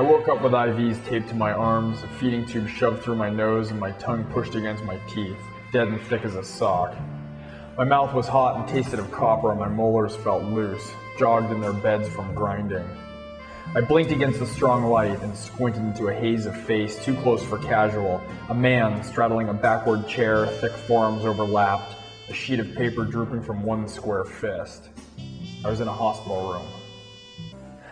I woke up with IVs taped to my arms, a feeding tube shoved through my nose, and my tongue pushed against my teeth, dead and thick as a sock. My mouth was hot and tasted of copper, and my molars felt loose, jogged in their beds from grinding. I blinked against the strong light and squinted into a haze of face too close for casual, a man straddling a backward chair, thick forearms overlapped, a sheet of paper drooping from one square fist. I was in a hospital room.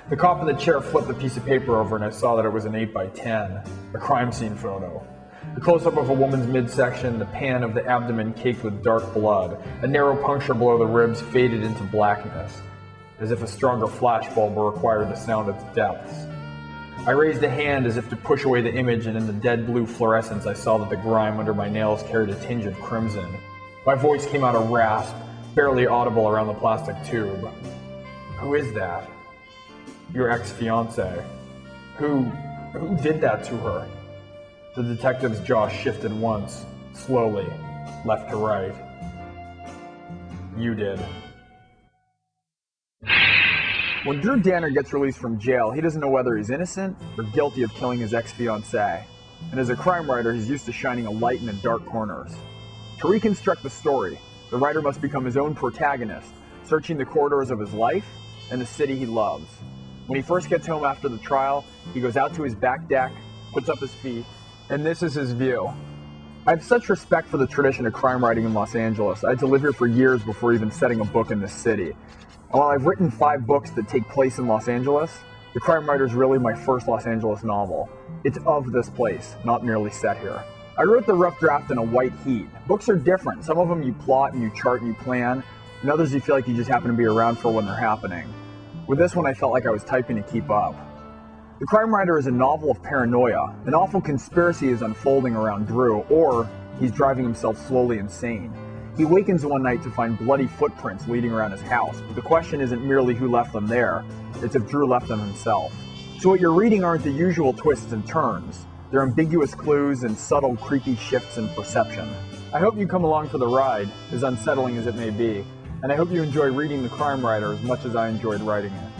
The cop in the chair flipped the piece of paper over and I saw that it was an 8x10, a crime scene photo. A close-up of a woman's midsection, the pan of the abdomen caked with dark blood, a narrow puncture below the ribs faded into blackness, as if a stronger flashbulb were required to sound its depths. I raised a hand as if to push away the image, and in the dead blue fluorescence I saw that the grime under my nails carried a tinge of crimson. My voice came out a rasp, barely audible around the plastic tube. Who is that? Your ex-fiancé. Who did that to her? The detective's jaw shifted once, slowly, left to right. You did. When Drew Danner gets released from jail, he doesn't know whether he's innocent or guilty of killing his ex-fiancée. And as a crime writer, he's used to shining a light in the dark corners. To reconstruct the story, the writer must become his own protagonist, searching the corridors of his life and the city he loves. When he first gets home after the trial, he goes out to his back deck, puts up his feet, and this is his view. I have such respect for the tradition of crime writing in Los Angeles. I had to live here for years before even setting a book in this city. And while I've written 5 books that take place in Los Angeles, The Crime Writer is really my first Los Angeles novel. It's of this place, not merely set here. I wrote the rough draft in a white heat. Books are different. Some of them you plot and you chart and you plan, and others you feel like you just happen to be around for when they're happening. With this one, I felt like I was typing to keep up. The Crime Writer is a novel of paranoia. An awful conspiracy is unfolding around Drew, or he's driving himself slowly insane. He wakens one night to find bloody footprints leading around his house, but the question isn't merely who left them there, it's if Drew left them himself. So what you're reading aren't the usual twists and turns. They're ambiguous clues and subtle, creepy shifts in perception. I hope you come along for the ride, as unsettling as it may be, and I hope you enjoy reading The Crime Writer as much as I enjoyed writing it.